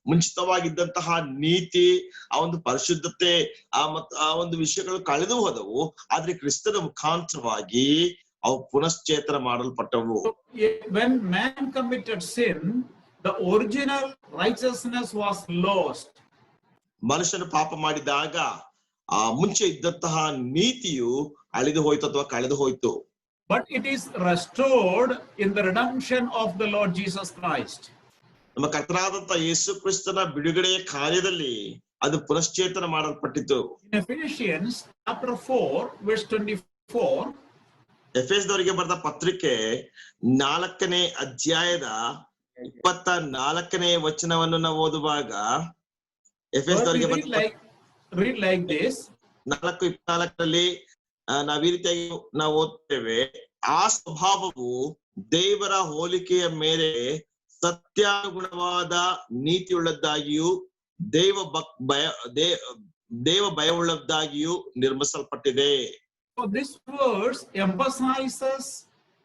ಮುಂಚಿತವಾಗಿದ್ದಂತಹ ನೀತಿ, ಆ ಒಂದು ಪರಿಶುದ್ಧತೆ, ಆ ಒಂದು ವಿಷಯಗಳು ಕಳೆದು ಹೋದವು. ಆದ್ರೆ ಕ್ರಿಸ್ತನ ಮುಖಾಂತರವಾಗಿ ಅವು ಪುನಶ್ಚೇತನ ಮಾಡಲ್ಪಟ್ಟವು. When man committed sin, the original righteousness was lost. ಮನುಷ್ಯನು ಪಾಪ ಮಾಡಿದಾಗ ಆ ಮುಂಚೆ ಇದ್ದಂತಹ ನೀತಿಯು ಅಳಿದು ಹೋಯ್ತು ಅಥವಾ ಕಳೆದು ಹೋಯ್ತು. But it is restored in the redemption of the Lord Jesus Christ. ನಮ್ಮ ಕರ್ತನಾದಂತಹ ಯೇಸು ಕ್ರಿಸ್ತನ ಬಿಡುಗಡೆಯ ಕಾರ್ಯದಲ್ಲಿ ಅದು ಪುನಶ್ಚೇತನ ಮಾಡಲ್ಪಟ್ಟಿತು. In Ephesians chapter 4 verse 24, ಎಫೆಸದವರಿಗೆ ಬರೆದ ಪತ್ರಿಕೆ 4ನೇ ಅಧ್ಯಾಯದ 24ನೇ ವಚನವನ್ನು ನಾವು ಓದುವಾಗ, ಎಫೆಸದವರಿಗೆ read like this. 4:24 ನಾವ್ ಈ ರೀತಿಯಾಗಿ ನಾವು ಓದ್ತೇವೆ. ಆ ಸ್ವಭಾವವು ದೇವರ ಹೋಲಿಕೆಯ ಮೇಲೆ ಸತ್ಯಾನುಗುಣವಾದ ನೀತಿಯುಳ್ಳದ್ದಾಗಿಯೂ ದೇವ ಭಯವುಳ್ಳದ್ದಾಗಿಯೂ ನಿರ್ಮಿಸಲ್ಪಟ್ಟಿದೆ. So this verse emphasizes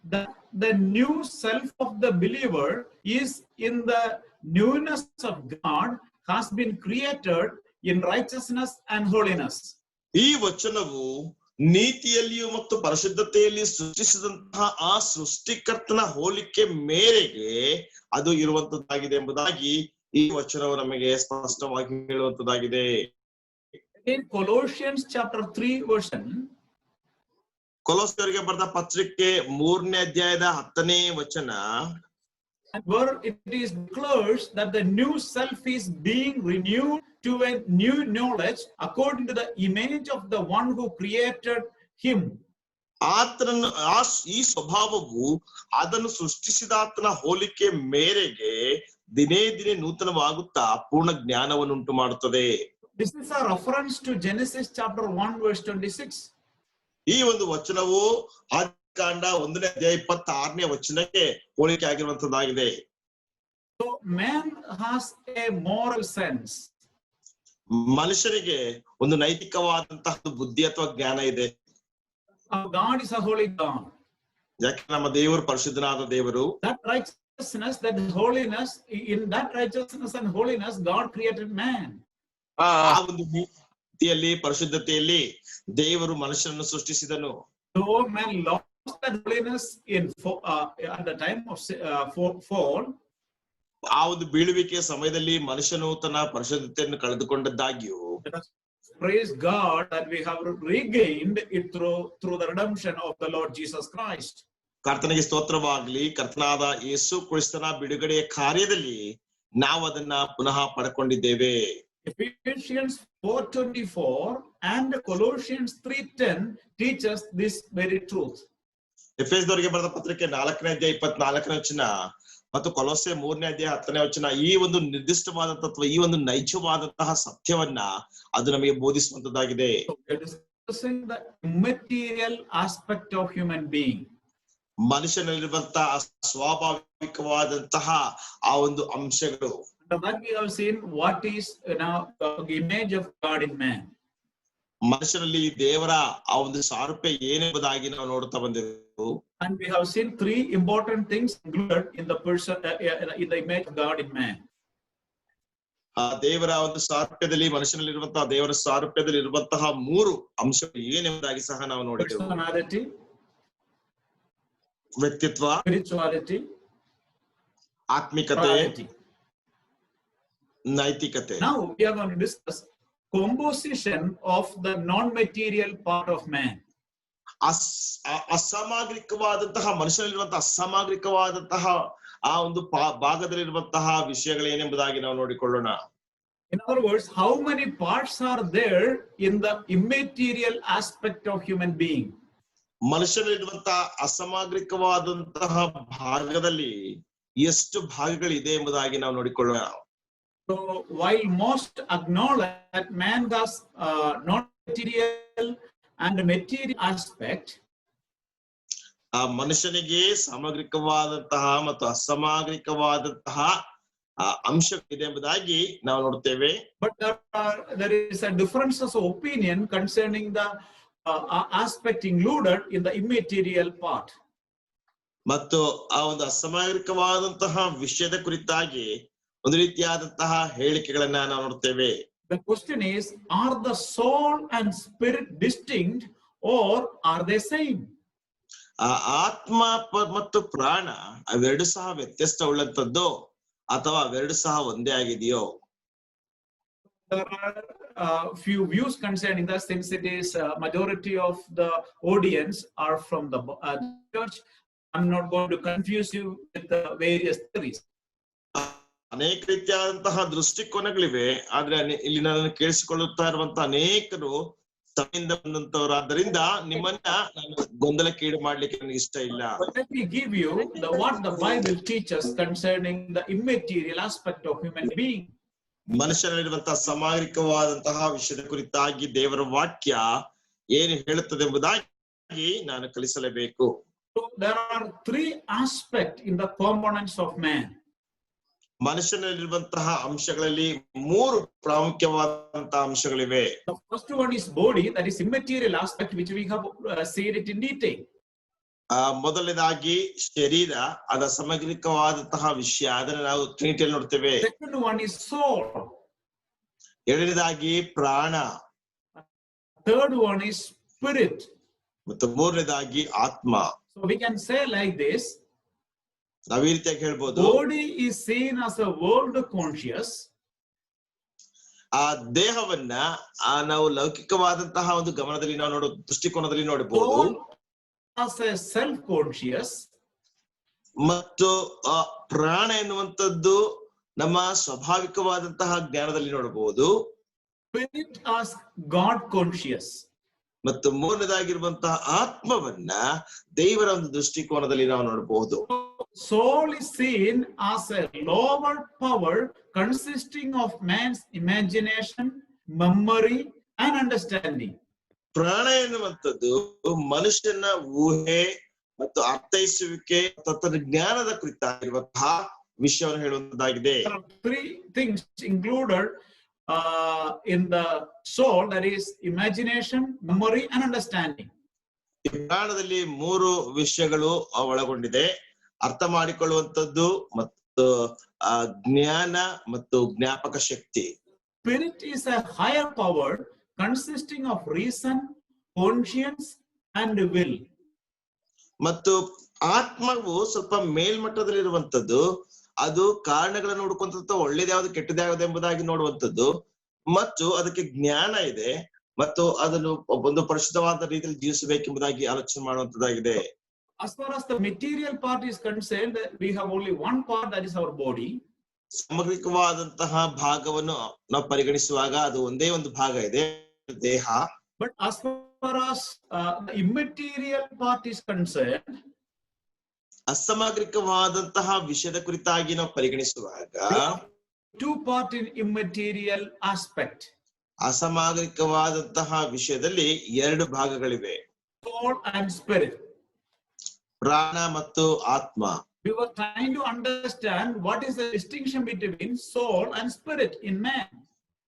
that the new self of the believer is in the newness of God, has been created in righteousness and holiness. ಈ ವಚನವು ನೀತಿಯಲ್ಲಿಯೂ ಮತ್ತು ಪರಿಶುದ್ಧತೆಯಲ್ಲಿ ಸೃಷ್ಟಿಸಿದಂತಹ ಆ ಸೃಷ್ಟಿಕರ್ತನ ಹೋಲಿಕೆ ಮೇರೆಗೆ ಅದು ಇರುವಂತದ್ದಾಗಿದೆ ಎಂಬುದಾಗಿ ಈ ವಚನವು ನಮಗೆ ಸ್ಪಷ್ಟವಾಗಿ ಹೇಳುವಂತದ್ದಾಗಿದೆ. In Colossians chapter 3 verse 10, ಕೊಲೋಸ್ಯರಿಗೆ ಬರೆದ ಪತ್ರಿಕೆ 3ನೇ ಅಧ್ಯಾಯದ 10ನೇ ವಚನ, where it is declared that the new self is being renewed to a new knowledge according to the image of the one who created him. ಆತನನ್ನು ಈ ಸ್ವಭಾವವು ಅದನ್ನು ಸೃಷ್ಟಿಸಿದಾತನ ಹೋಲಿಕೆ ಮೇರೆಗೆ ದಿನೇ ದಿನೇ ನೂತನವಾಗುತ್ತಾ ಪೂರ್ಣ ಜ್ಞಾನವನ್ನು ಉಂಟು ಮಾಡುತ್ತದೆ. This is a reference to Genesis chapter 1 verse 26. ಈ ಒಂದು ವಚನವು ಆದಿಕಾಂಡ 1ನೇ ಅಧ್ಯಾಯ 26ನೇ ವಚನಕ್ಕೆ ಹೋಲಿಕೆ ಆಗಿರುವಂತದ್ದಾಗಿದೆ. So man has a moral sense. ಮನುಷ್ಯನಿಗೆ ಒಂದು ನೈತಿಕವಾದಂತಹ ಬುದ್ಧಿ ಅಥವಾ ಜ್ಞಾನ ಇದೆ. God is a holy God. ಯಾಕೆ ನಮ್ಮ ದೇವರು ಪರಿಶುದ್ಧನಾದ ದೇವರು. That righteousness, that holiness, in that righteousness and holiness God created man. ಆ ಒಂದು ನೀತಿಯಲ್ಲಿ ಪರಿಶುದ್ಧತೆಯಲ್ಲಿ ದೇವರು ಮನುಷ್ಯನನ್ನು ಸೃಷ್ಟಿಸಿದನು. Though man lost that holiness at the time of fall, ಆ ಒಂದು ಬೀಳುವಿಕೆಯ ಸಮಯದಲ್ಲಿ ಮನುಷ್ಯನು ತನ್ನ ಪರಿಶುದ್ಧತೆಯನ್ನು ಕಳೆದುಕೊಂಡದ್ದಾಗಿಯೂ, praise God that we have regained it through the redemption of the Lord Jesus Christ. ಕರ್ತನಿಗೆ ಸ್ತೋತ್ರವಾಗಲಿ. ಕರ್ತನಾದ ಯೇಸು ಕ್ರಿಸ್ತನ ಬಿಡುಗಡೆಯ ಕಾರ್ಯದಲ್ಲಿ ನಾವು ಅದನ್ನ ಪುನಃ ಪಡ್ಕೊಂಡಿದ್ದೇವೆ. Ephesians 4:24 and Colossians 3:10 teach us this very truth. ಎಫೆಸದವರಿಗೆ ಬರೆದ ಪತ್ರಿಕೆ 4ನೇ ಅಧ್ಯಾಯ 24ನೇ ವಚನ ಮತ್ತು ಕೊಲೊಸ್ಸೆ 3ನೇ ಅಧ್ಯಾಯ 10ನೇ ವಚನ ಈ ಒಂದು ನಿರ್ದಿಷ್ಟವಾದ ತತ್ವ, ಈ ಒಂದು ನೈಜವಾದಂತಹ ಸತ್ಯವನ್ನ ಅದು ನಮಗೆ ಬೋಧಿಸುವಂತದ್ದಾಗಿದೆ. The immaterial aspect of human being. ಮನುಷ್ಯನಲ್ಲಿರುವಂತಹ ಸ್ವಾಭಾವಿಕವಾದಂತಹ ಆ ಒಂದು ಅಂಶಗಳು. That we have seen what is now the image of God in man. ಮನುಷ್ಯನಲ್ಲಿ ದೇವರ ಆ ಒಂದು ಸಾರೂಪ್ಯ ಏನೆಂಬುದಾಗಿ ನಾವು ನೋಡುತ್ತಾ ಬಂದೆವು. And we have seen 3 important things included in the person in the image of God in man. ಆ ದೇವರ ಒಂದು ಸಾರೂಪ್ಯದಲ್ಲಿ, ಮನುಷ್ಯನಲ್ಲಿರುವಂತಹ ದೇವರ ಸಾರೂಪ್ಯದಲ್ಲಿ ಇರುವಂತಹ 3 ಅಂಶಗಳು ಏನೆಂಬುದಾಗಿ ಸಹ ನಾವು ನೋಡಿದೆವು. Personality, ವ್ಯಕ್ತಿತ್ವ, spirituality, ಆತ್ಮಿಕತೆ, morality. ನೈತಿಕತೆ. Now we are going to discuss composition of the non-material part of man. ಅಸಾಮಗ್ರಿಕವಾದಂತಹ ಮನುಷ್ಯನಲ್ಲಿರುವಂತಹ ಅಸಾಮಗ್ರಿಕವಾದಂತಹ ಆ ಒಂದು ಭಾಗದಲ್ಲಿರುವಂತಹ ವಿಷಯಗಳೇನೆಂಬುದಾಗಿ ನಾವು ನೋಡಿಕೊಳ್ಳೋಣ. In other words, how many parts are there in the immaterial aspect of human being? ಮನುಷ್ಯನಲ್ಲಿರುವಂತಹ ಅಸಾಮಗ್ರಿಕವಾದಂತಹ ಭಾಗದಲ್ಲಿ ಎಷ್ಟು ಭಾಗಗಳಿದೆ ಎಂಬುದಾಗಿ ನಾವು ನೋಡಿಕೊಳ್ಳೋಣ. So while most acknowledge that man has non-material and material aspect, ಆ ಮನುಷ್ಯನಿಗೆ ಸಾಮಗ್ರಿಕವಾದಂತಹ ಮತ್ತು ಅಸಾಮಗ್ರಿಕವಾದಂತಹ ಅಂಶವಿದೆ ಎಂಬುದಾಗಿ ನಾವು ನೋಡ್ತೇವೆ. but there is a difference of opinion concerning the aspect included in the immaterial part. ಮತ್ತು ಆ ಒಂದು ಅಸಾಮಗ್ರಿಕವಾದಂತಹ ವಿಷಯದ ಕುರಿತಾಗಿ ಒಂದು ರೀತಿಯಾದಂತಹ ಹೇಳಿಕೆಗಳನ್ನ ನಾವು ನೋಡ್ತೇವೆ. The question is, are the soul and spirit distinct or are they same? ಆ ಆತ್ಮ ಮತ್ತು ಪ್ರಾಣ ಅವೆರಡು ಸಹ ವ್ಯತ್ಯಸ್ತ ಉಳ್ಳಂತದ್ದು ಅಥವಾ ಅವೆರಡು ಸಹ ಒಂದೇ ಆಗಿದೆಯೋ? There are few views concerning that, since it is majority of the audience are from the church. I'm not going to confuse you with the various theories. ಅನೇಕ ರೀತಿಯಾದಂತಹ ದೃಷ್ಟಿಕೋನಗಳಿವೆ, ಆದ್ರೆ ಇಲ್ಲಿ ನಾನು ಕೇಳಿಸಿಕೊಳ್ಳುತ್ತಾ ಇರುವಂತಹ ಅನೇಕರು ಸಭೆಯಿಂದ ಬಂದಂತವರಾದ್ದರಿಂದ ನಿಮ್ಮನ್ನ ನಾನು ಗೊಂದಲಕ್ಕೀಡು ಮಾಡ್ಲಿಕ್ಕೆ ನನಗೆ ಇಷ್ಟ ಇಲ್ಲ. Let me give you what the Bible teaches concerning the immaterial aspect of human being. ಮನುಷ್ಯನಲ್ಲಿರುವಂತಹ ಸಾಮಗ್ರಿಕವಾದಂತಹ ವಿಷಯದ ಕುರಿತಾಗಿ ದೇವರ ವಾಕ್ಯ ಏನು ಹೇಳುತ್ತದೆ ಎಂಬುದಾಗಿ ನಾನು ಕಲಿಸಲೇಬೇಕು. So there are three aspects in the components of man. ಮನುಷ್ಯನಲ್ಲಿರುವಂತಹ ಅಂಶಗಳಲ್ಲಿ ಮೂರು ಪ್ರಾಮುಖ್ಯವಾದಂತಹ ಅಂಶಗಳಿವೆ. The first one is body, that is immaterial aspect, which we have seen it in detail. ಮೊದಲನೇದಾಗಿ ಶರೀರ, ಅದರ ಸಾಮಗ್ರಿಕವಾದಂತಹ ವಿಷಯ, ಅದನ್ನ ನಾವು ಟ್ರಿನಿಟಿಯಲ್ಲಿ ನೋಡ್ತೇವೆ. Second one is soul. ಎರಡನೇದಾಗಿ ಪ್ರಾಣ. Third one is spirit. ಮತ್ತು ಮೂರನೇದಾಗಿ ಆತ್ಮ. So we can say like this. ನಾವ್ ಈ ರೀತಿಯಾಗಿ ಹೇಳ್ಬೋದು, Body is seen as a world conscious. ಆ ದೇಹವನ್ನ ನಾವು ಲೌಕಿಕವಾದಂತಹ ಒಂದು ಗಮನದಲ್ಲಿ ನಾವು ನೋಡೋ ದೃಷ್ಟಿಕೋನದಲ್ಲಿ ನೋಡಬಹುದು. Soul as a self conscious. ಮತ್ತು ಪ್ರಾಣ ಎನ್ನುವಂಥದ್ದು ನಮ್ಮ ಸ್ವಾಭಾವಿಕವಾದಂತಹ ಜ್ಞಾನದಲ್ಲಿ ನೋಡಬಹುದು. Spirit as God conscious. ಮತ್ತು ಮೂರನೇದಾಗಿರುವಂತಹ ಆತ್ಮವನ್ನ ದೇವರ ಒಂದು ದೃಷ್ಟಿಕೋನದಲ್ಲಿ ನಾವು ನೋಡಬಹುದು. Soul is seen as a lower power consisting of man's imagination, memory and understanding. ಪ್ರಾಣ ಎನ್ನುವಂಥದ್ದು ಮನುಷ್ಯನ ಊಹೆ ಮತ್ತು ಅರ್ಥೈಸುವಿಕೆ ತತ್ವಜ್ಞಾನದ ಕುರಿತಾಗಿರುವಂತಹ ವಿಷಯವನ್ನು ಹೇಳುವಂತದ್ದಾಗಿದೆ. There are three things included in the soul, that is imagination, memory and understanding. ಈ ಪ್ರಾಣದಲ್ಲಿ ಮೂರು ವಿಷಯಗಳು ಒಳಗೊಂಡಿದೆ: ಅರ್ಥ ಮಾಡಿಕೊಳ್ಳುವಂಥದ್ದು ಮತ್ತು ಜ್ಞಾನ ಮತ್ತು ಜ್ಞಾಪಕ ಶಕ್ತಿ. Spirit is a higher power consisting of reason, conscience and will. ಮತ್ತು ಆತ್ಮವು ಸ್ವಲ್ಪ ಮೇಲ್ಮಟ್ಟದಲ್ಲಿರುವಂಥದ್ದು, ಅದು ಕಾರಣಗಳನ್ನು ಹುಡುಕುವಂಥದ್ದು, ಒಳ್ಳೇದ್ಯಾವುದು ಕೆಟ್ಟದ್ಯಾವುದು ಎಂಬುದಾಗಿ ನೋಡುವಂಥದ್ದು, ಮತ್ತು ಅದಕ್ಕೆ ಜ್ಞಾನ ಇದೆ ಮತ್ತು ಅದನ್ನು ಒಂದು ಪರಿಶುದ್ಧವಾದ ರೀತಿಯಲ್ಲಿ ಜೀವಿಸಬೇಕೆಂಬುದಾಗಿ ಆಲೋಚನೆ ಮಾಡುವಂತದ್ದಾಗಿದೆ. As far as the material part is concerned, we have only one part, that is our body. ಸಾಮಗ್ರಿಕವಾದಂತಹ ಭಾಗವನ್ನು ನಾವು ಪರಿಗಣಿಸುವಾಗ ಅದು ಒಂದೇ ಒಂದು ಭಾಗ ಇದೆ, ದೇಹ. But as far as the immaterial part is concerned, ಅಸಾಮಗ್ರಿಕವಾದಂತಹ ವಿಷಯದ ಕುರಿತಾಗಿ ನಾವು ಪರಿಗಣಿಸುವಾಗ two part in immaterial aspect. ಅಸಾಮಗ್ರಿಕವಾದಂತಹ ವಿಷಯದಲ್ಲಿ ಎರಡು ಭಾಗಗಳಿವೆ, Soul and spirit. ಪ್ರಾಣ ಮತ್ತು ಆತ್ಮ. We were trying to understand what is the distinction between soul and spirit in man.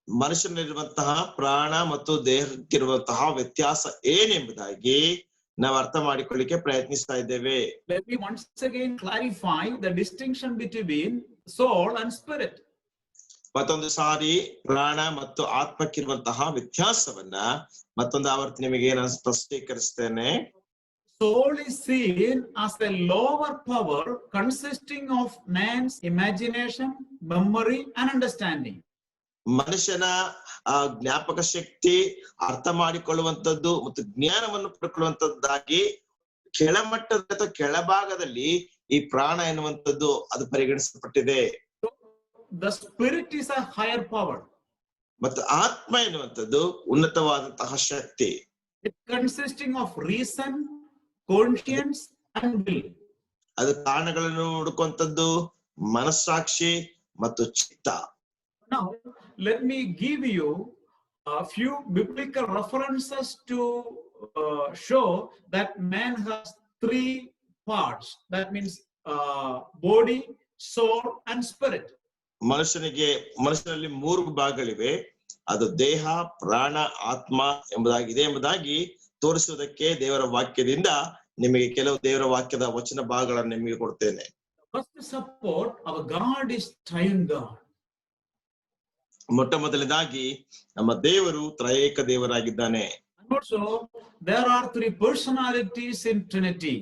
ಮನುಷ್ಯನಲ್ಲಿರುವಂತಹ ಪ್ರಾಣ ಮತ್ತು ದೇಹಕ್ಕಿರುವಂತಹ ವ್ಯತ್ಯಾಸ ಏನೆಂಬುದಾಗಿ ನಾವು ಅರ್ಥ ಮಾಡಿಕೊಳ್ಳಿಕ್ಕೆ ಪ್ರಯತ್ನಿಸ್ತಾ ಇದ್ದೇವೆ. Let me once again clarify the distinction between soul and spirit. ಮತ್ತೊಂದು ಸಾರಿ ಪ್ರಾಣ ಮತ್ತು ಆತ್ಮಕ್ಕಿರುವಂತಹ ವ್ಯತ್ಯಾಸವನ್ನ ಮತ್ತೊಂದು ಆವರ್ತಿ ನಿಮಗೆ ನಾನು ಸ್ಪಷ್ಟೀಕರಿಸ್ತೇನೆ. Soul is seen as a lower power consisting of man's imagination, memory and understanding. ಮನುಷ್ಯನ ಜ್ಞಾಪಕ ಶಕ್ತಿ, ಅರ್ಥ ಮಾಡಿಕೊಳ್ಳುವಂಥದ್ದು ಮತ್ತು ಜ್ಞಾನವನ್ನು ಪಡ್ಕೊಳ್ಳುವಂತದ್ದಾಗಿ ಕೆಳಮಟ್ಟದ ಅಥವಾ ಕೆಳಭಾಗದಲ್ಲಿ ಈ ಪ್ರಾಣ ಎನ್ನುವಂಥದ್ದು ಅದು ಪರಿಗಣಿಸಲ್ಪಟ್ಟಿದೆ. The spirit is a higher power. ಮತ್ತು ಆತ್ಮ ಎನ್ನುವಂಥದ್ದು ಉನ್ನತವಾದಂತಹ ಶಕ್ತಿ. It consisting of reason, conscience and will. ಅದು ಕಾರಣಗಳನ್ನು ಹುಡುಕುವಂಥದ್ದು, ಮನಸ್ಸಾಕ್ಷಿ ಮತ್ತು ಚಿತ್ತ. Now let me give you a few biblical references to show that man has three parts. That means body, soul and spirit. ಮನುಷ್ಯನಲ್ಲಿ ಮೂರು ಭಾಗಗಳಿವೆ, ಅದು ದೇಹ, ಪ್ರಾಣ, ಆತ್ಮ ಎಂಬುದಾಗಿ ತೋರಿಸುವುದಕ್ಕೆ ದೇವರ ವಾಕ್ಯದಿಂದ ನಿಮಗೆ ಕೆಲವು ದೇವರ ವಾಕ್ಯದ ವಚನ ಭಾಗಗಳನ್ನು ನಿಮಗೆ ಕೊಡ್ತೇನೆ. First support, our God is triune God. ಮೊಟ್ಟ ಮೊದಲನೇದಾಗಿ ನಮ್ಮ ದೇವರು ತ್ರಯೇಕ ದೇವರಾಗಿದ್ದಾನೆ. And also, there are three personalities in Trinity.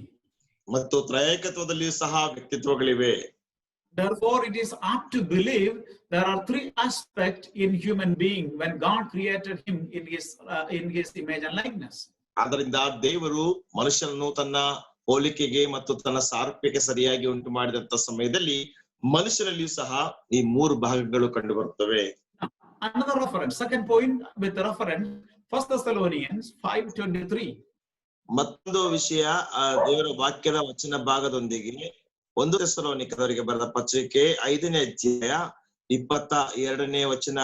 ಮತ್ತು ತ್ರಯೇಕತ್ವದಲ್ಲಿಯೂ ಸಹ ವ್ಯಕ್ತಿತ್ವಗಳಿವೆ. Therefore, it is apt to believe there are three aspects in human being when God created him in his image and likeness. ಆದ್ದರಿಂದ ದೇವರು ಮನುಷ್ಯನನ್ನು ತನ್ನ ಹೋಲಿಕೆಗೆ ಮತ್ತು ತನ್ನ ಸಾರೂಪ್ಯಕ್ಕೆ ಸರಿಯಾಗಿ ಉಂಟು ಮಾಡಿದಂತ ಸಮಯದಲ್ಲಿ ಮನುಷ್ಯನಲ್ಲಿಯೂ ಸಹ ಈ ಮೂರು ಭಾಗಗಳು ಕಂಡು ಬರುತ್ತವೆ. Another reference, second point with reference, 1 Thessalonians 5:23. ಮತ್ತೊಂದು ವಿಷಯ ದೇವರ ವಾಕ್ಯದ ವಚನ ಭಾಗದೊಂದಿಗೆ 1 ಥೆಸಲೋನಿಕದವರಿಗೆ ಬರೆದ ಪತ್ರಿಕೆ 5ನೇ ಅಧ್ಯಾಯ 22ನೇ ವಚನ.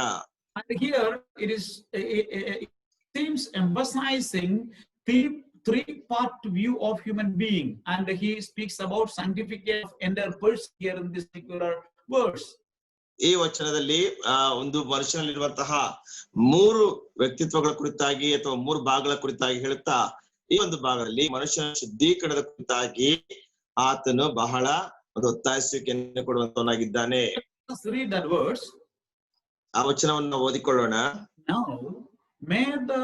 And here it seems emphasizing the three-part view of human being, and he speaks about sanctification of entire person here in this particular verse. ಈ ವಚನದಲ್ಲಿ ಒಂದು ಮನುಷ್ಯನಲ್ಲಿರುವಂತಹ ಮೂರು ವ್ಯಕ್ತಿತ್ವಗಳ ಕುರಿತಾಗಿ ಅಥವಾ ಮೂರು ಭಾಗಗಳ ಕುರಿತಾಗಿ ಹೇಳುತ್ತಾ ಈ ಒಂದು ಭಾಗದಲ್ಲಿ ಮನುಷ್ಯನ ಶುದ್ಧೀಕರಣದ ಕುರಿತಾಗಿ ಆತನು ಬಹಳ ಒಂದು ಒತ್ತಾಯಿಸುವಿಕೆಯನ್ನು ಕೊಡುವಂತವನಾಗಿದ್ದಾನೆ. Let's read that verse. ಆ ವಚನವನ್ನು ಓದಿಕೊಳ್ಳೋಣ. Now may the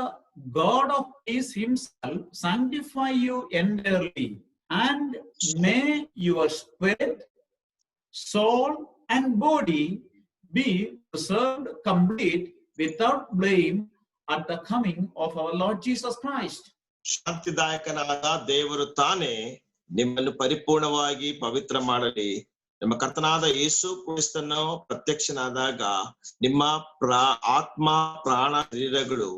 God of peace himself sanctify you entirely, and may your spirit, soul, and body be preserved complete without blame at the coming of our Lord Jesus Christ. ಶಾಂತಿದಾಯಕನಾದ ದೇವರು ತಾನೇ ನಿಮ್ಮನ್ನು ಪರಿಪೂರ್ಣವಾಗಿ ಪವಿತ್ರ ಮಾಡಲಿ. ನಿಮ್ಮ ಕರ್ತನಾದ ಯೇಸು ಕ್ರಿಸ್ತನು ಪ್ರತ್ಯಕ್ಷನಾದಾಗ ನಿಮ್ಮ ಆತ್ಮ ಪ್ರಾಣ ಶರೀರಗಳು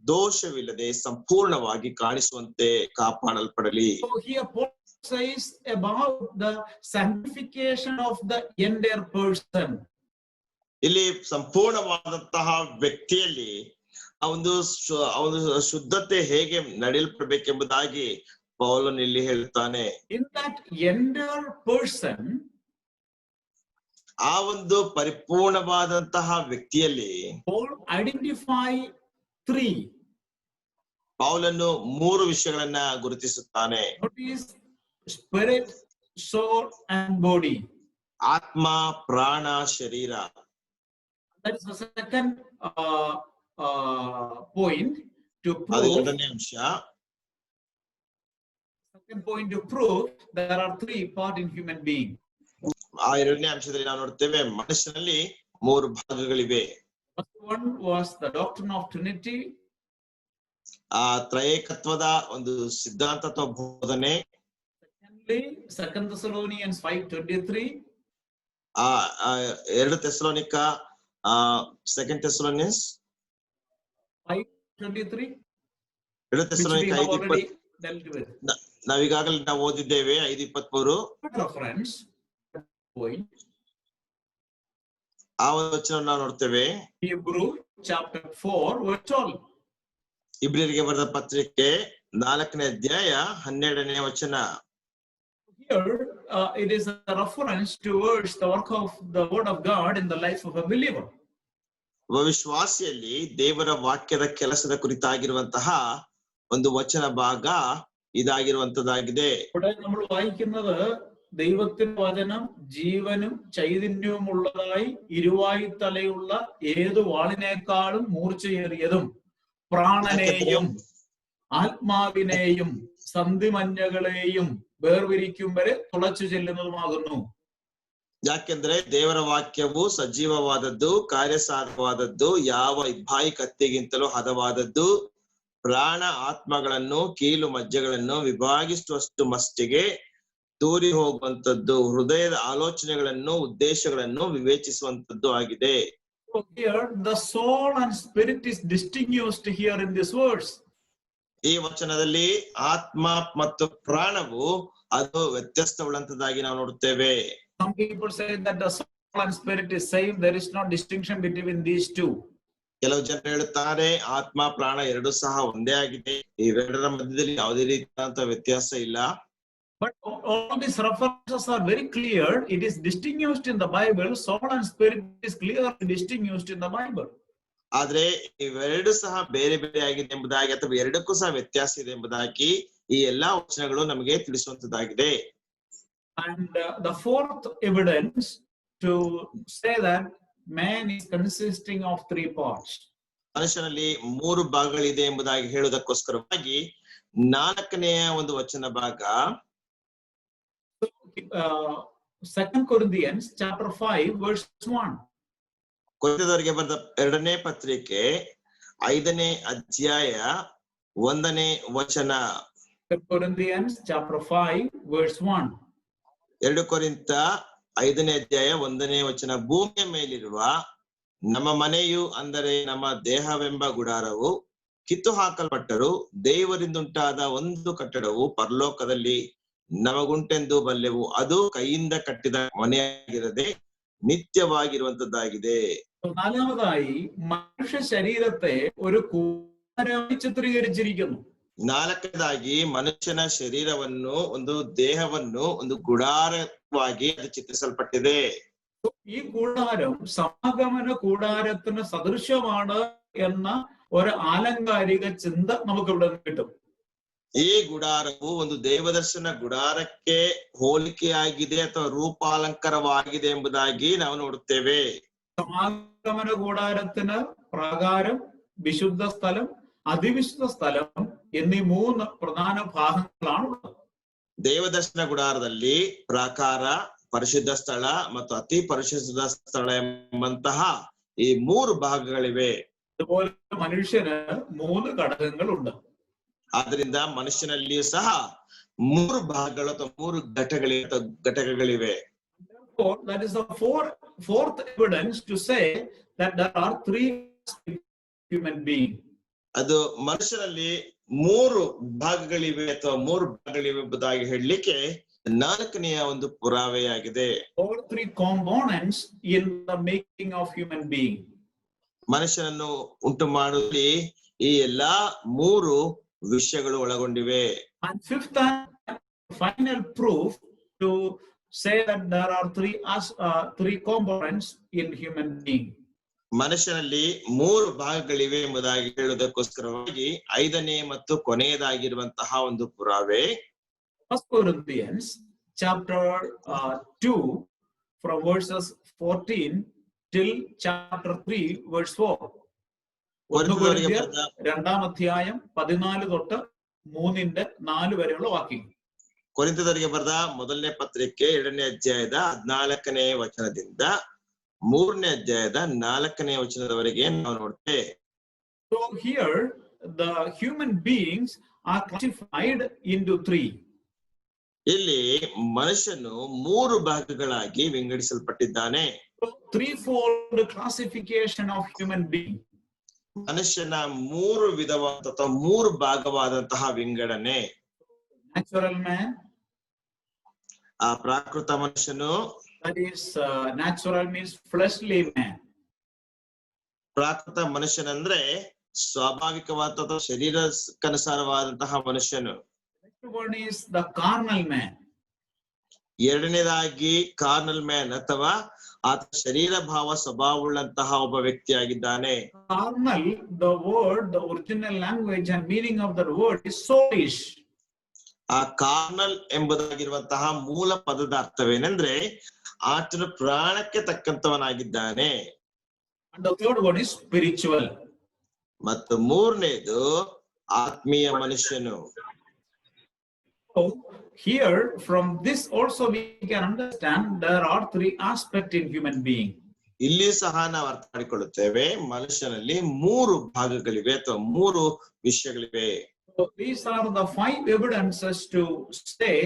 ದೋಷವಿಲ್ಲದೆ ಸಂಪೂರ್ಣವಾಗಿ ಕಾಣಿಸುವಂತೆ ಕಾಪಾಡಲ್ಪಡಲಿ. So here Paul says about the sanctification of the entire person. ಇಲ್ಲಿ ಸಂಪೂರ್ಣವಾದಂತಹ ವ್ಯಕ್ತಿಯಲ್ಲಿ ಆ ಒಂದು ಶುದ್ಧತೆ ಹೇಗೆ ನಡೆಯಲ್ಪಡಬೇಕೆಂಬುದಾಗಿ ಪೌಲನು ಇಲ್ಲಿ ಹೇಳುತ್ತಾನೆ. In that entire person, ಆ ಒಂದು ಪರಿಪೂರ್ಣವಾದಂತಹ ವ್ಯಕ್ತಿಯಲ್ಲಿ Paul identify three. ಪೌಲನು ಮೂರು ವಿಷಯಗಳನ್ನ ಗುರುತಿಸುತ್ತಾನೆ. What is spirit, soul, and body? ಆತ್ಮ, ಪ್ರಾಣ, ಶರೀರ. That is the second point to ಅದು prove. ಎರಡನೇ ಅಂಶ. Second point to prove there are three parts in human being. ಆ ಎರಡನೇ ಅಂಶದಲ್ಲಿ ನಾವು ನೋಡ್ತೇವೆ ಮನುಷ್ಯನಲ್ಲಿ ಮೂರು ಭಾಗಗಳಿವೆ. First one was the doctrine of Trinity. ಆ ತ್ರಯೇಕತ್ವದ ಒಂದು ಸಿದ್ಧಾಂತ ಅಥವಾ ಬೋಧನೆ. Secondly, 2 Thessalonians 5:23. ಆ 2 Thessalonica 2 Thessalonians 5:23. 2 Thessalonica 5:20 dealt with. ನಾವೀಗಾಗಲೇ ನಾವು ಓದಿದ್ದೇವೆ 5:23. Reference point. ಆ ವಚನ ನಾವು ನೋಡ್ತೇವೆ. Hebrew chapter 4 verse 12. ಇಬ್ರಿಯರಿಗೆ ಬರೆದ ಪತ್ರಿಕೆ 4ನೇ ಅಧ್ಯಾಯ 12ನೇ ವಚನ. Here it is a reference towards the work of the word of God in the life of a believer. ವಿಶ್ವಾಸಿಯಲ್ಲಿ ದೇವರ ವಾಕ್ಯದ ಕೆಲಸದ ಕುರಿತಾಗಿರುವಂತಹ ಒಂದು ವಚನ ಭಾಗ ഇതാകിരുവന്തതാಗಿದೆ. ഇവിടെ നമ്മൾ വായിക്കുന്നത് ദൈവത്തിന്റെ വചനം ജീവനും ചൈതന്യവുമുള്ളതായി ഇരുവായി തലയുള്ള ഏത് വാളിനേക്കാളും മൂർച്ചയേറിയതും പ്രാണനെയും ആത്മാവിനെയും സന്ധിമഞ്ഞകളെയും വേർതിരിക്കും വരെ തുളച്ചു ചെല്ലുന്നതുമാകുന്നു. ಯಾಕೆಂದ್ರೆ ದೇವರ ವಾಕ್ಯವು ಸಜೀವವಾದದ್ದು, ಕಾರ್ಯಸಾಧಕವಾದದ್ದು, ಯಾವ ಇಬ್ಬಾಯಿ ಕತ್ತಿಗಿಂತಲೂ ಹದವಾದದ್ದು, ಪ್ರಾಣ ಆತ್ಮಗಳನ್ನು ಕೀಲು ಮಜ್ಜೆಗಳನ್ನು ವಿಭಾಗಿಸುವಷ್ಟು ಮಟ್ಟಿಗೆ ದೂರಿ ಹೋಗುವಂತದ್ದು, ಹೃದಯದ ಆಲೋಚನೆಗಳನ್ನು ಉದ್ದೇಶಗಳನ್ನು ವಿವೇಚಿಸುವಂತದ್ದು ಆಗಿದೆ. Here the soul and spirit is distinguished here in this verse. ಈ ವಚನದಲ್ಲಿ ಆತ್ಮ ಮತ್ತು ಪ್ರಾಣವು ಅದು ವ್ಯತ್ಯಾಸವುಳ್ಳಂತದ್ದಾಗಿ ನಾವು ನೋಡುತ್ತೇವೆ. Some people say that the soul and spirit is same. There is no distinction between these two. ಕೆಲವು ಜನರು ಹೇಳುತ್ತಾರೆ ಆತ್ಮ ಪ್ರಾಣ ಎರಡು ಸಹ ಒಂದೇ ಆಗಿದೆ, ಇವೆರಡರ ಮಧ್ಯದಲ್ಲಿ ಯಾವುದೇ ರೀತಿಯಾದಂತಹ ವ್ಯತ್ಯಾಸ ಇಲ್ಲ. But all these references are very clear. It is distinguished in the Bible. Soul and spirit is clearly distinguished in the Bible. ಆದ್ರೆ ಇವೆರಡು ಸಹ ಬೇರೆ ಬೇರೆ ಆಗಿದೆ ಎಂಬುದಾಗಿ ಅಥವಾ ಎರಡಕ್ಕೂ ಸಹ ವ್ಯತ್ಯಾಸ ಇದೆ ಎಂಬುದಾಗಿ ಈ ಎಲ್ಲಾ ವಚನಗಳು ನಮಗೆ ತಿಳಿಸುವಂತದ್ದಾಗಿದೆ. And the fourth evidence to say that man is consisting of three parts. ಮನುಷ್ಯನಲ್ಲಿ ಮೂರು ಭಾಗಗಳಿದೆ ಎಂಬುದಾಗಿ ಹೇಳುವುದಕ್ಕೋಸ್ಕರವಾಗಿ ನಾಲ್ಕನೆಯ ಒಂದು ವಚನ ಭಾಗ Second Corinthians chapter 5 verse 1. ಕೊರಿಂಥದವರಿಗೆ ಬರೆದ ಎರಡನೇ ಪತ್ರಿಕೆ 5ನೇ ಅಧ್ಯಾಯ 1ನೇ ವಚನ. Second Corinthians chapter 5 verse 1. 2 ಕೊರಿಂಥ 5ನೇ ಅಧ್ಯಾಯ 1ನೇ ವಚನ. ಭೂಮಿಯ ಮೇಲಿರುವ ನಮ್ಮ ಮನೆಯು ಅಂದರೆ ನಮ್ಮ ದೇಹವೆಂಬ ಗುಡಾರವು ಕಿತ್ತು ಹಾಕಲ್ಪಟ್ಟರು, ದೇವರಿಂದುಂಟಾದ ಒಂದು ಕಟ್ಟಡವು ಪರಲೋಕದಲ್ಲಿ ನಮಗುಂಟೆಂದು ಬಲ್ಲೆವು, ಅದು ಕೈಯಿಂದ ಕಟ್ಟಿದ ಮನೆಯಾಗಿರದೆ നിത്യವಾಗಿರುವಂತದ್ದಾಗಿದೆ. നാലാമതായി മനുഷ്യ ശരീരത്തെ ഒരു കൂടാരമായി ചിത്രീകരിച്ചിരിക്കുന്നു. ನಾಲ್ಕನೇದಾಗಿ ಮನುಷ್ಯನ ಶರೀರವನ್ನು ಒಂದು ದೇಹವನ್ನು ಒಂದು ಗುಡಾರವಾಗಿ ಅದು ಚಿತ್ರಿಸಲ್ಪಟ್ಟಿದೆ. ഈ കൂടാരം സമാഗമന കൂടാരത്തിന് സദൃശ്യമാണ് എന്ന ഒരു ആലങ്കാരിക ചിന്ത നമുക്ക് ഇവിടെ കിട്ടും. ಈ ಗುಡಾರವು ಒಂದು ದೇವದರ್ಶನ ಗುಡಾರಕ್ಕೆ ಹೋಲಿಕೆಯಾಗಿದೆ ಅಥವಾ ರೂಪಾಲಂಕಾರವಾಗಿದೆ ಎಂಬುದಾಗಿ ನಾವು ನೋಡುತ್ತೇವೆ. സമാഗമന കൂടാരത്തിന് പ്രാകാരം, വിശുദ്ധ സ്ഥലം, അതിവിശുദ്ധ സ്ഥലം എന്നീ മൂന്ന് പ്രധാന ഭാഗങ്ങളാണ് ഉള്ളത്. ದೇವದರ್ಶನ ಗುಡಾರದಲ್ಲಿ ಪ್ರಾಕಾರ, ಪರಿಶುದ್ಧ ಸ್ಥಳ ಮತ್ತು ಅತಿ ಪರಿಶುದ್ಧ ಸ್ಥಳ ಎಂಬಂತಹ ಈ ಮೂರು ಭಾಗಗಳಿವೆ. അതുപോലെ മനുഷ്യന് മൂന്ന് ഘടകങ്ങളുണ്ട്. ಆದ್ರಿಂದ ಮನುಷ್ಯನಲ್ಲಿಯೂ ಸಹ ಮೂರು ಭಾಗಗಳು ಅಥವಾ ಮೂರು ಘಟಕಗಳಿವೆ. That is the fourth evidence to say that there are three human beings. ಅದು ಮನುಷ್ಯನಲ್ಲಿ ಮೂರು ಭಾಗಗಳಿವೆ ಅಥವಾ ಮೂರು ಭಾಗಗಳಿವೆ ಎಂಬುದಾಗಿ ಹೇಳಲಿಕ್ಕೆ ನಾಲ್ಕನೆಯ ಒಂದು ಪುರಾವೆಯಾಗಿದೆ. All three components in the making of human being. ಮನುಷ್ಯನನ್ನು ಉಂಟು ಮಾಡುವಲ್ಲಿ ಈ ಎಲ್ಲಾ ಮೂರು ವಿಷಯಗಳು ಒಳಗೊಂಡಿವೆ. And fifth and final proof to say that there are three components in human being. ಮನುಷ್ಯನಲ್ಲಿ ಮೂರು ಭಾಗಗಳಿವೆ ಎಂಬುದಾಗಿ ಹೇಳುವುದಕ್ಕೋಸ್ಕರವಾಗಿ ಐದನೇ ಮತ್ತು ಕೊನೆಯದಾಗಿರುವಂತಹ ಒಂದು ಪುರಾವೆ. First Corinthians chapter 2 from verses 14 till chapter 3 verse 4. രണ്ടാം അധ്യായം 14 തൊട്ട് 3-4 വരെയുള്ള വാക്യങ്ങൾ. ಕೊರಿಂಥದವರಿಗೆ ಬರೆದ ಮೊದಲನೇ ಪತ್ರಿಕೆ 2ನೇ ಅಧ್ಯಾಯದ 14ನೇ ವಚನದಿಂದ 3ನೇ ಅಧ್ಯಾಯದ 4ನೇ ವಚನದವರೆಗೆ ನಾವು ನೋಡ್ತೇವೆ. So here the human beings are classified into three. ಇಲ್ಲಿ ಮನುಷ್ಯನು ಮೂರು ಭಾಗಗಳಾಗಿ ವಿಂಗಡಿಸಲ್ಪಟ್ಟಿದ್ದಾನೆ. Threefold classification of human being. ಮನುಷ್ಯನ ಮೂರು ವಿಧವಾದ ಅಥವಾ ಮೂರು ಭಾಗವಾದಂತಹ ವಿಂಗಡಣೆ. Natural man, ಆ ಪ್ರಾಕೃತ ಮನುಷ್ಯನು, that is natural means fleshly man. ಪ್ರಾಕೃತ ಮನುಷ್ಯನಂದ್ರೆ ಸ್ವಾಭಾವಿಕವಾದ ಅಥವಾ ಶರೀರಕ್ಕನುಸಾರವಾದಂತಹ ಮನುಷ್ಯನು. Next one is the carnal man. ಎರಡನೇದಾಗಿ ಕಾರ್ನಲ್ ಮ್ಯಾನ್ ಅಥವಾ ಆತ ಶರೀರ ಭಾವ ಸ್ವಭಾವವುಳ್ಳಂತಹ ಒಬ್ಬ ವ್ಯಕ್ತಿಯಾಗಿದ್ದಾನೆ. Carnal, the word, the original language and meaning of that word is soulish. ಆ ಕಾರ್ನಲ್ ಎಂಬುದಾಗಿರುವಂತಹ ಮೂಲ ಪದದ ಅರ್ಥವೇನೆಂದ್ರೆ ಆತನು ಪ್ರಾಣಕ್ಕೆ ತಕ್ಕಂತವನಾಗಿದ್ದಾನೆ. And the third one is spiritual. ಮತ್ತು ಮೂರನೇದು ಆತ್ಮೀಯ ಮನುಷ್ಯನು. So here from this also we can understand there are three aspects in human being. ಇಲ್ಲಿ ಸಹ ನಾವು ಅರ್ಥ ಮಾಡಿಕೊಳ್ಳುತ್ತೇವೆ ಮನುಷ್ಯನಲ್ಲಿ ಮೂರು ಭಾಗಗಳಿವೆ ಅಥವಾ ಮೂರು ವಿಷಯಗಳಿವೆ. So these are the 5 evidences to say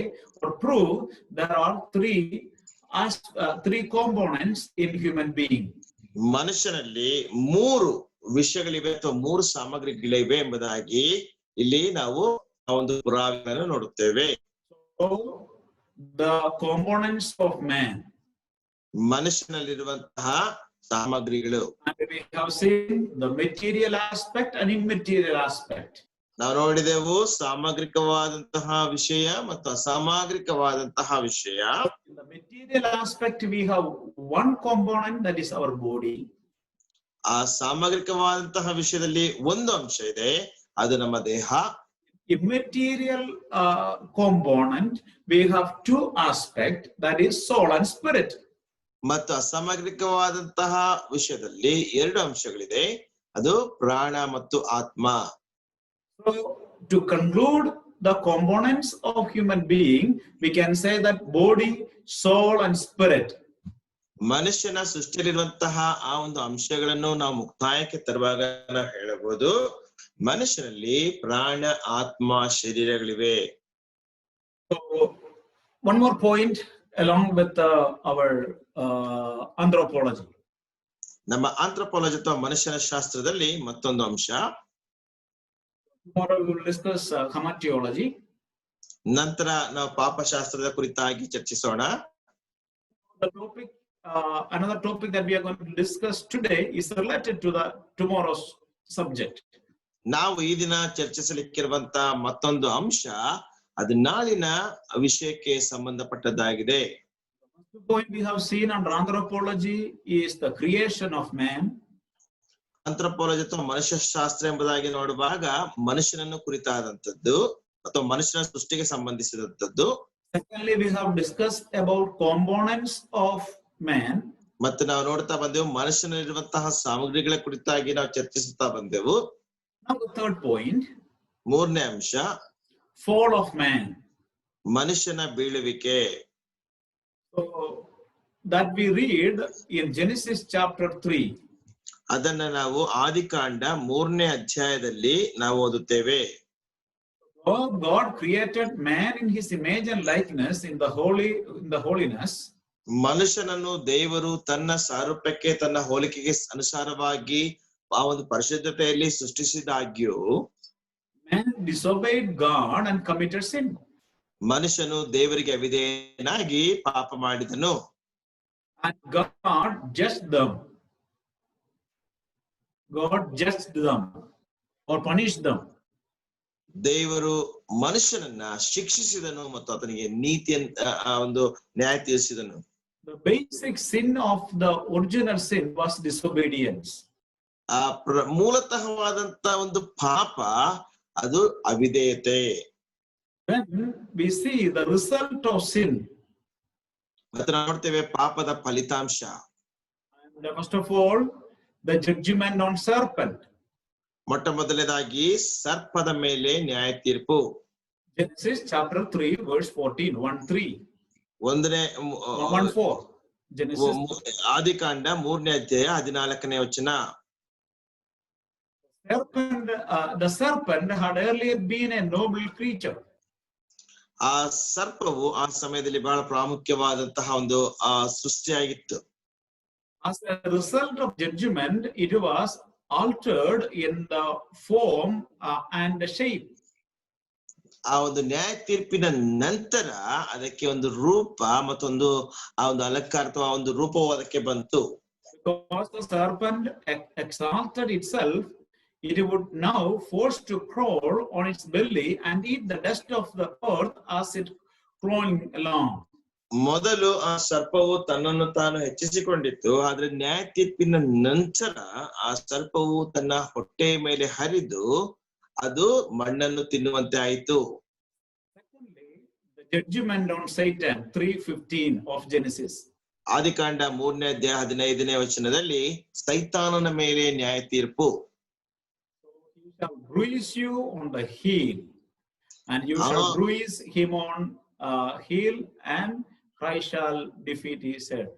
or prove there are three components in human being. ಮನುಷ್ಯನಲ್ಲಿ ಮೂರು ವಿಷಯಗಳಿವೆ ಅಥವಾ ಮೂರು ಸಾಮಗ್ರಿಗಳಿವೆ ಎಂಬುದಾಗಿ ಇಲ್ಲಿ ನಾವು ಒಂದು ಪುರಾವೆಗಳನ್ನು ನೋಡುತ್ತೇವೆ. So the components of man. ಮನುಷ್ಯನಲ್ಲಿರುವಂತಹ ಸಾಮಗ್ರಿಗಳು. And we have seen the material aspect and immaterial aspect. ನಾವು ನೋಡಿದೆವು ಸಾಮಗ್ರಿಕವಾದಂತಹ ವಿಷಯ ಮತ್ತು ಅಸಾಮಗ್ರಿಕವಾದಂತಹ ವಿಷಯ. In the material aspect we have one component, that is our body. ಆ ಸಾಮಗ್ರಿಕವಾದಂತಹ ವಿಷಯದಲ್ಲಿ ಒಂದು ಅಂಶ ಇದೆ, ಅದು ನಮ್ಮ ದೇಹ. Immaterial component we have two aspects, that is soul and spirit. ಮತ್ತು ಅಸಾಮಗ್ರಿಕವಾದಂತಹ ವಿಷಯದಲ್ಲಿ ಎರಡು ಅಂಶಗಳಿದೆ, ಅದು ಪ್ರಾಣ ಮತ್ತು ಆತ್ಮ. So to conclude the components of human being, we can say that body, soul and spirit. ಮನುಷ್ಯನ ಸೃಷ್ಟಿಯಲ್ಲಿರುವಂತಹ ಆ ಒಂದು ಅಂಶಗಳನ್ನು ನಾವು ಮುಕ್ತಾಯಕ್ಕೆ ತರುವಾಗ ನಾವು ಹೇಳಬಹುದು, ಮನುಷ್ಯನಲ್ಲಿ ಪ್ರಾಣ, ಆತ್ಮ, ಶರೀರಗಳಿವೆ. So one more point along with our anthropology. ನಮ್ಮ ಆಂಥ್ರೋಪಾಲಜಿ ಅಥವಾ ಮನುಷ್ಯನ ಶಾಸ್ತ್ರದಲ್ಲಿ ಮತ್ತೊಂದು ಅಂಶ. Tomorrow we will discuss hamartiology. ನಂತರ ನಾವು ಪಾಪಶಾಸ್ತ್ರದ ಕುರಿತಾಗಿ ಚರ್ಚಿಸೋಣ. The topic, another topic that we are going to discuss today is related to the tomorrow's subject. ನಾವು ಈ ದಿನ ಚರ್ಚಿಸಲಿಕ್ಕಿರುವಂತ ಮತ್ತೊಂದು ಅಂಶ ಅದು ನಾಳಿನ ವಿಷಯಕ್ಕೆ ಸಂಬಂಧಪಟ್ಟದ್ದಾಗಿದೆ. The point we have seen under anthropology is the creation of man. Anthropology ಅಥವಾ ಮನುಷ್ಯ ಶಾಸ್ತ್ರ ಎಂಬುದಾಗಿ ನೋಡುವಾಗ ಮನುಷ್ಯನನ್ನು ಕುರಿತಾದಂಥದ್ದು ಅಥವಾ ಮನುಷ್ಯನ ಸೃಷ್ಟಿಗೆ ಸಂಬಂಧಿಸಿದಂಥದ್ದು. Secondly, we have discussed about components of man. ಮತ್ತೆ ನಾವು ನೋಡ್ತಾ ಬಂದೆವು ಮನುಷ್ಯನಲ್ಲಿರುವಂತಹ ಸಾಮಗ್ರಿಗಳ ಕುರಿತಾಗಿ ನಾವು ಚರ್ಚಿಸುತ್ತಾ ಬಂದೆವು. Now the third point, ಮೂರನೇ ಅಂಶ, fall of man. ಮನುಷ್ಯನ ಬೀಳುವಿಕೆ. So that we read in Genesis chapter 3. ಅದನ್ನ ನಾವು ಆದಿಕಾಂಡ 3ನೇ ಅಧ್ಯಾಯದಲ್ಲಿ ನಾವು ಓದುತ್ತೇವೆ. God created man in his image and likeness in the holiness. ಮನುಷ್ಯನನ್ನು ದೇವರು ತನ್ನ ಸಾರೂಪ್ಯಕ್ಕೆ ತನ್ನ ಹೋಲಿಕೆಗೆ ಅನುಸಾರವಾಗಿ ಆ ಒಂದು ಪರಿಶುದ್ಧತೆಯಲ್ಲಿ ಸೃಷ್ಟಿಸಿದಾಗ್ಯೂ Man disobeyed God and committed sin. ಮನುಷ್ಯನು ದೇವರಿಗೆ ಅವಿಧೇಯನಾಗಿ ಪಾಪ ಮಾಡಿದನು. And God judged them. God judged them or punished them. ದೇವರು ಮನುಷ್ಯನನ್ನ ಶಿಕ್ಷಿಸಿದನು ಮತ್ತು ಆತನಿಗೆ ಒಂದು ನ್ಯಾಯ ತೀರಿಸಿದನು. The basic sin of the original sin was disobedience. ಆ ಮೂಲತಃವಾದಂತ ಒಂದು ಪಾಪ ಅದು ಅವಿಧೇಯತೆ. When we see the result of sin, ಮತ್ತೆ ನಾವು ನೋಡ್ತೇವೆ ಪಾಪದ ಫಲಿತಾಂಶ. and first of all, the judgment on serpent. ಮೊಟ್ಟ ಮೊದಲನೇದಾಗಿ ಸರ್ಪದ ಮೇಲೆ ನ್ಯಾಯ ತೀರ್ಪು. Genesis chapter 3 verse 14, 1-3. 1-4. Genesis. ಆದಿಕಾಂಡ 3ನೇ ಅಧ್ಯಾಯ 14ನೇ ವಚನ. The serpent had earlier been a noble creature. ಆ ಸರ್ಪವು ಆ ಸಮಯದಲ್ಲಿ ಬಹಳ ಪ್ರಾಮುಖ್ಯವಾದಂತಹ ಒಂದು ಸೃಷ್ಟಿಯಾಗಿತ್ತು. As a result of judgment, it was altered in the form and the shape. ಆ ಒಂದು ನ್ಯಾಯ ತೀರ್ಪಿನ ನಂತರ ಅದಕ್ಕೆ ಒಂದು ರೂಪ ಮತ್ತೊಂದು ಆ ಒಂದು ಅಲಂಕಾರ ಅಥವಾ ಒಂದು ರೂಪವು ಅದಕ್ಕೆ ಬಂತು. Because the serpent exalted itself, it would now forced to crawl on its belly and eat the dust of the earth as it crawling along. ಮೊದಲು ಆ ಸರ್ಪವು ತನ್ನನ್ನು ತಾನು ಹೆಚ್ಚಿಸಿಕೊಂಡಿತ್ತು, ಆದ್ರೆ ನ್ಯಾಯ ತೀರ್ಪಿನ ನಂತರ ಆ ಸರ್ಪವು ತನ್ನ ಹೊಟ್ಟೆಯ ಮೇಲೆ ಹರಿದು ಅದು ಮಣ್ಣನ್ನು ತಿನ್ನುವಂತೆ ಆಯಿತು. Secondly, the judgment on Satan, 3:15 of Genesis. ಆದಿಕಾಂಡ 3ನೇ ಅಧ್ಯಾಯ 15ನೇ ವಚನದಲ್ಲಿ ಸೈತಾನನ ಮೇಲೆ ನ್ಯಾಯ ತೀರ್ಪು. He shall bruise you on the heel, and you shall bruise him on heel, and Christ shall defeat his head.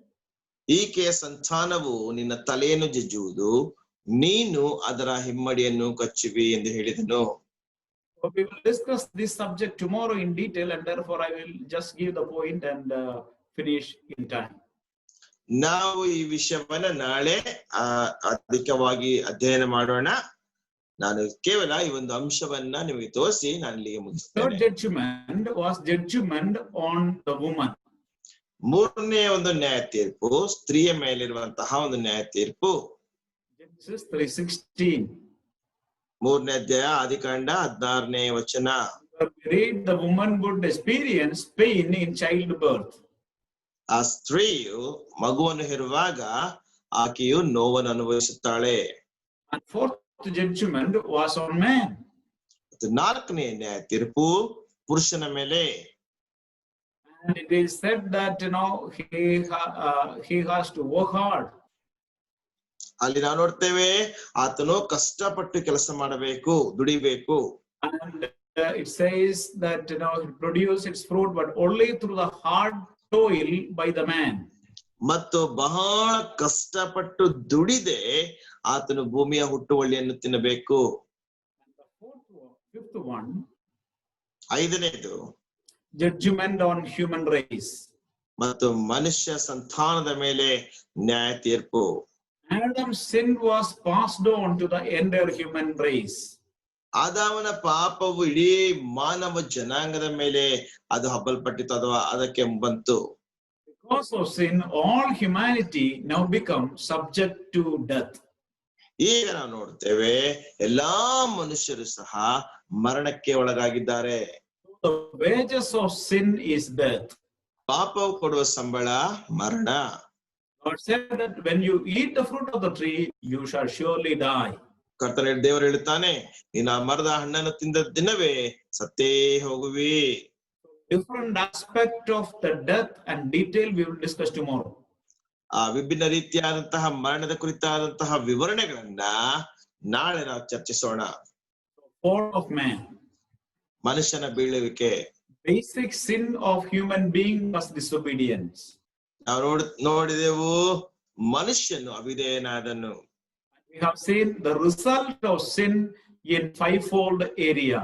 ಈಕೆಯ ಸಂತಾನವು ನಿನ್ನ ತಲೆಯನ್ನು ಜಜ್ಜುವುದು, ನೀನು ಅದರ ಹಿಮ್ಮಡಿಯನ್ನು ಕಚ್ಚುವಿ ಎಂದು ಹೇಳಿದನು. We will discuss this subject tomorrow in detail, and therefore I will just give the point and finish in time. ನಾವು ಈ ವಿಷಯವನ್ನ ನಾಳೆ ಅಧಿಕವಾಗಿ ಅಧ್ಯಯನ ಮಾಡೋಣ. ನಾನು ಕೇವಲ ಈ ಒಂದು ಅಂಶವನ್ನ ನಿಮಗೆ ತೋರಿಸಿ ನಾನು ಇಲ್ಲಿಗೆ ಮುಗಿಸ್ತೇನೆ. Third judgment was judgment on the woman. ಮೂರನೇ ಒಂದು ನ್ಯಾಯ ತೀರ್ಪು ಸ್ತ್ರೀಯ ಮೇಲಿರುವಂತಹ ಒಂದು ನ್ಯಾಯ ತೀರ್ಪು. Genesis 3:16. 3ನೇ ಅಧ್ಯಾಯ ಆದಿಕಾಂಡ 16ನೇ ವಚನ. Read, the woman would experience pain in childbirth. ಆ ಸ್ತ್ರೀಯು ಮಗುವನ್ನು ಹೆರುವಾಗ ಆಕೆಯು ನೋವನ್ನು ಅನುಭವಿಸುತ್ತಾಳೆ. And fourth judgment was on man. 4ನೇ ನ್ಯಾಯ ತೀರ್ಪು ಪುರುಷನ ಮೇಲೆ. And it is said that, he has to work hard. ಅಲ್ಲಿ ನಾವು ನೋಡ್ತೇವೆ ಆತನು ಕಷ್ಟಪಟ್ಟು ಕೆಲಸ ಮಾಡಬೇಕು, ದುಡಿಬೇಕು. And it says that, it produces its fruit, but only through the hard toil by the man. ಮತ್ತು ಬಹಳ ಕಷ್ಟಪಟ್ಟು ದುಡಿದೆ ಆತನು ಭೂಮಿಯ ಹುಟ್ಟುವಳಿಯನ್ನು ತಿನ್ನಬೇಕು. Fifth one, ಐದನೇದು judgment on human race. ಮತ್ತು ಮನುಷ್ಯ ಸಂತಾನದ ಮೇಲೆ ನ್ಯಾಯ ತೀರ್ಪು. Adam's sin was passed on to the entire human race. ಆದಾಮನ ಪಾಪವು ಇಡೀ ಮಾನವ ಜನಾಂಗದ ಮೇಲೆ ಅದು ಹಬ್ಬಲ್ಪಟ್ಟಿತು ಅಥವಾ ಅದಕ್ಕೆ ಬಂತು. Because of sin, all humanity now become subject to death. ಈಗ ನಾವು ನೋಡ್ತೇವೆ ಎಲ್ಲಾ ಮನುಷ್ಯರು ಸಹ ಮರಣಕ್ಕೆ ಒಳಗಾಗಿದ್ದಾರೆ. The wages of sin is death. ಪಾಪವು ಕೊಡುವ ಸಂಬಳ ಮರಣ. God said that when you eat the fruit of the tree, you shall surely die. ಕರ್ತನ ದೇವರು ಹೇಳುತ್ತಾನೆ, ನೀನು ಆ ಮರದ ಹಣ್ಣನ್ನು ತಿಂದ ದಿನವೇ ಸತ್ತೇ ಹೋಗುವಿ. Different aspect of the death and detail we will discuss tomorrow. ಆ ವಿಭಿನ್ನ ರೀತಿಯಾದಂತಹ ಮರಣದ ಕುರಿತಾದಂತಹ ವಿವರಣೆಗಳನ್ನ ನಾಳೆ ನಾವು ಚರ್ಚಿಸೋಣ. Fall of man. ಮನುಷ್ಯನ ಬೀಳುವಿಕೆ. Basic sin of human being was disobedience. ನಾವು ನೋಡಿದೆವು ಮನುಷ್ಯನು ಅವಿಧೇಯನಾದನು. We have seen the result of sin in fivefold area.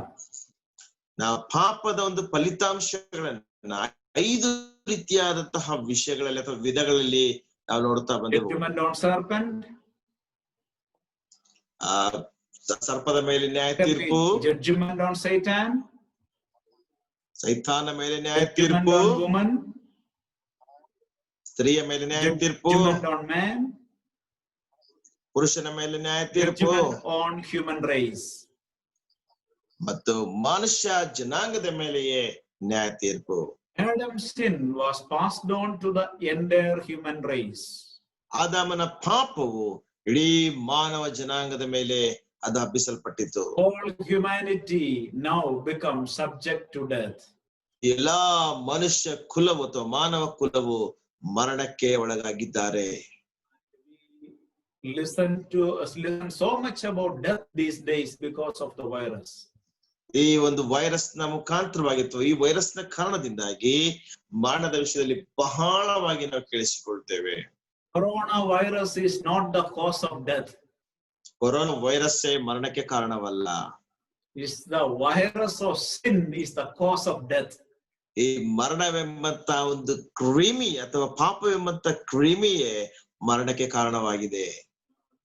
ನಾವು ಪಾಪದ ಒಂದು ಫಲಿತಾಂಶಗಳನ್ನ 5 ರೀತಿಯಾದಂತಹ ವಿಷಯಗಳಲ್ಲಿ ಅಥವಾ ವಿಧಗಳಲ್ಲಿ ನಾವು ನೋಡ್ತಾ ಬಂದೆವು. Judgment on serpent. ಸರ್ಪದ ಮೇಲೆ ನ್ಯಾಯ ತೀರ್ಪು. Judgment on Satan. ಸೈತಾನ ಮೇಲೆ ನ್ಯಾಯ ತೀರ್ಪು. Judgment on woman. ಸ್ತ್ರೀಯ ಮೇಲೆ ನ್ಯಾಯ ತೀರ್ಪು. Judgment on man. ಪುರುಷನ ಮೇಲೆ ನ್ಯಾಯ ತೀರ್ಪು. Judgment on human race. ಮತ್ತು ಮನುಷ್ಯ ಜನಾಂಗದ ಮೇಲೆಯೇ ನ್ಯಾಯ ತೀರ್ಪು. Adam's sin was passed on to the entire human race. ಆದಾಮನ ಪಾಪವು ಇಡೀ ಮಾನವ ಜನಾಂಗದ ಮೇಲೆ ಅದು ಹಬ್ಬಿಸಲ್ಪಟ್ಟಿತು. All humanity now becomes subject to death. ಎಲ್ಲಾ ಮನುಷ್ಯ ಕುಲವು ಅಥವಾ ಮಾನವ ಕುಲವು ಮರಣಕ್ಕೆ ಒಳಗಾಗಿದ್ದಾರೆ. Listen so much about death these days because of the virus. ಈ ಒಂದು ವೈರಸ್ ನ ಮುಖಾಂತರವಾಗಿತ್ತು. ಈ ವೈರಸ್ ನ ಕಾರಣದಿಂದಾಗಿ ಮರಣದ ವಿಷಯದಲ್ಲಿ ಬಹಳವಾಗಿ ನಾವು ಕೇಳಿಸಿಕೊಳ್ತೇವೆ. Corona virus is not the cause of death. Corona virus ಮರಣಕ್ಕೆ ಕಾರಣವಲ್ಲ. It's the virus of sin is the cause of death. ಈ ಮರಣವೆಂಬಂತ ಒಂದು ಕ್ರಿಮಿ ಅಥವಾ ಪಾಪವೆಂಬಂತ ಕ್ರಿಮಿಯೇ ಮರಣಕ್ಕೆ ಕಾರಣವಾಗಿದೆ.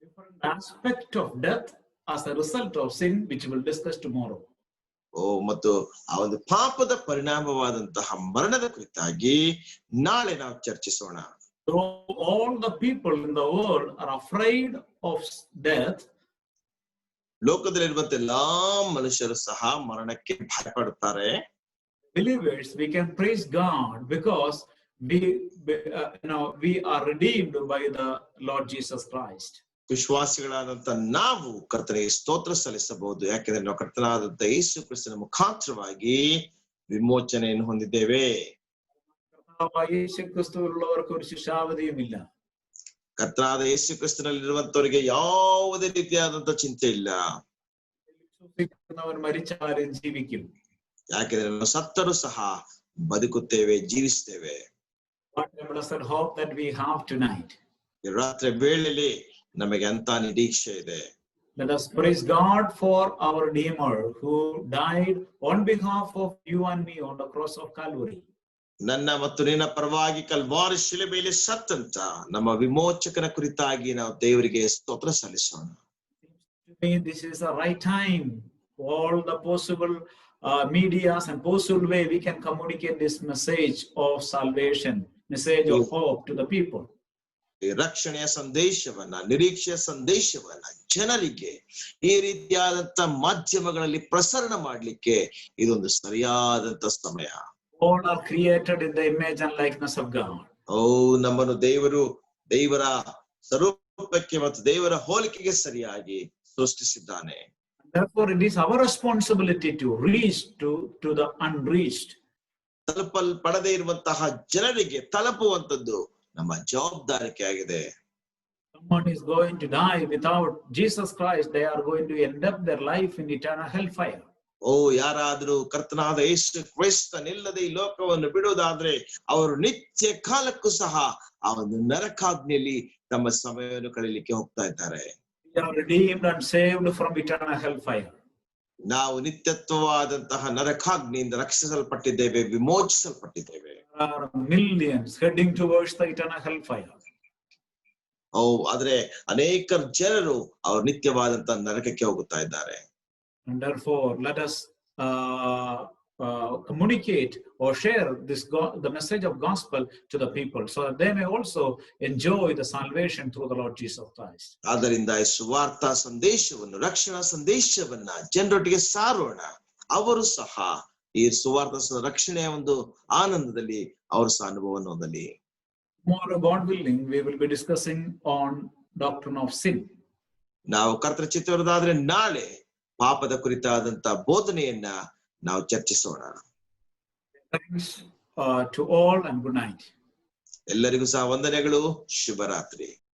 Different aspect of death as a result of sin, which we'll discuss tomorrow. ಮತ್ತು ಆ ಒಂದು ಪಾಪದ ಪರಿಣಾಮವಾದಂತಹ ಮರಣದ ಕುರಿತಾಗಿ ನಾಳೆ ನಾವು ಚರ್ಚಿಸೋಣ. Though all the people in the world are afraid of death, ಲೋಕದಲ್ಲಿರುವಂತ ಎಲ್ಲಾ ಮನುಷ್ಯರು ಸಹ ಮರಣಕ್ಕೆ ಭಯಪಡುತ್ತಾರೆ. believers, we can praise God because we are redeemed by the Lord Jesus Christ. ವಿಶ್ವಾಸಿಗಳಾದಂತ ನಾವು ಕರ್ತನಿಗೆ ಸ್ತೋತ್ರ ಸಲ್ಲಿಸಬಹುದು. ಯಾಕೆಂದ್ರೆ ನಾವು ಕರ್ತನಾದಂತ ಯೇಸು ಕ್ರಿಸ್ತನ ಮುಖಾಂತರವಾಗಿ ವಿಮೋಚನೆಯನ್ನು ಹೊಂದಿದ್ದೇವೆ. ಕರ್ತನಾದ ಯೇಸು ಕ್ರಿಸ್ತನಲ್ಲಿರುವಂತವರಿಗೆ ಯಾವುದೇ ರೀತಿಯಾದಂತ ಚಿಂತೆ ಇಲ್ಲ. ಯಾಕೆಂದ್ರೆ ನಾವು ಸತ್ತರೂ ಸಹ ಬದುಕುತ್ತೇವೆ, ಜೀವಿಸ್ತೇವೆ. ರಾತ್ರಿ ವೇಳೆಯಲ್ಲಿ ನಮಗೆ ಅಂತ ನಿರೀಕ್ಷೆ ಇದೆ. Let us praise God for our Redeemer who died on behalf of you and me on the cross of Calvary. ನನ್ನ ಮತ್ತು ನಿನ್ನ ಪರವಾಗಿ ಕಲ್ವಾರಿ ಶಿಲುಬೆಯಲ್ಲಿ ಸತ್ತಂತ ನಮ್ಮ ವಿಮೋಚಕನ ಕುರಿತಾಗಿ ನಾವು ದೇವರಿಗೆ ಸ್ತೋತ್ರ ಸಲ್ಲಿಸೋಣ. This is the right time. All the possible medias and possible way we can communicate this message of salvation, message of hope to the people. ರಕ್ಷಣೆಯ ಸಂದೇಶವನ್ನ, ನಿರೀಕ್ಷೆಯ ಸಂದೇಶವನ್ನ ಜನರಿಗೆ ಈ ರೀತಿಯಾದಂತ ಮಾಧ್ಯಮಗಳಲ್ಲಿ ಪ್ರಸರಣ ಮಾಡ್ಲಿಕ್ಕೆ ಇದೊಂದು ಸರಿಯಾದಂತ ಸಮಯ. All are created in the image and likeness of God. ನಮ್ಮನ್ನು ದೇವರ ಸ್ವರೂಪಕ್ಕೆ ಮತ್ತು ದೇವರ ಹೋಲಿಕೆಗೆ ಸರಿಯಾಗಿ ಸೃಷ್ಟಿಸಿದ್ದಾನೆ. Therefore, it is our responsibility to reach to the unreached. ತಲುಪಲ್ಪಡದೇ ಇರುವಂತಹ ಜನರಿಗೆ ತಲುಪುವಂತದ್ದು ನಮ್ಮ ಜವಾಬ್ದಾರಿಕೆ ಆಗಿದೆ. Someone is going to die without Jesus Christ, they are going to end up their life in eternal hellfire. ಯಾರಾದ್ರೂ ಕರ್ತನಾದ ಯೇಸು ಕ್ರಿಸ್ತನಿಲ್ಲದೆ ಈ ಲೋಕವನ್ನು ಬಿಡುವುದಾದ್ರೆ ಅವರು ನಿತ್ಯ ಕಾಲಕ್ಕೂ ಸಹ ಆ ಒಂದು ನರಕಾಗ್ನಿಯಲ್ಲಿ ತಮ್ಮ ಸಮಯವನ್ನು ಕಳೆಯಲಿಕ್ಕೆ ಹೋಗ್ತಾ ಇದ್ದಾರೆ. We are redeemed and saved from eternal hellfire. ನಾವು ನಿತ್ಯತ್ವವಾದಂತಹ ನರಕಾಗ್ನಿಯಿಂದ ರಕ್ಷಿಸಲ್ಪಟ್ಟಿದ್ದೇವೆ, ವಿಮೋಚಿಸಲ್ಪಟ್ಟಿದ್ದೇವೆ. There are millions heading towards the eternal hellfire. ಆದ್ರೆ ಅನೇಕ ಜನರು ಅವರು ನಿತ್ಯವಾದಂತಹ ನರಕಕ್ಕೆ ಹೋಗುತ್ತಾ ಇದ್ದಾರೆ. And therefore, let us communicate or share the message of gospel to the people, so that they may also enjoy the salvation through the Lord Jesus Christ. ಆದ್ದರಿಂದ ಈ ಸುವಾರ್ತಾ ಸಂದೇಶವನ್ನು, ರಕ್ಷಣಾ ಸಂದೇಶವನ್ನ ಜನರೊಟ್ಟಿಗೆ ಸಾರೋಣ. ಅವರು ಸಹ ಈ ಸುವಾರ್ಥ ರಕ್ಷಣೆಯ ಒಂದು ಆನಂದದಲ್ಲಿ ಅವರು ಸಹ ಅನುಭವವನ್ನು ಹೊಂದಲಿ. Tomorrow, God willing, we will be discussing on doctrine of sin. ನಾವು ಕರ್ತನ ಚಿತ್ತವಿರುವುದಾದ್ರೆ ನಾಳೆ ಪಾಪದ ಕುರಿತಾದಂತ ಬೋಧನೆಯನ್ನ ನಾವು ಚರ್ಚಿಸೋಣ. Thanks to all and good night. ಎಲ್ಲರಿಗೂ ಸಹ ವಂದನೆಗಳು. ಶುಭರಾತ್ರಿ.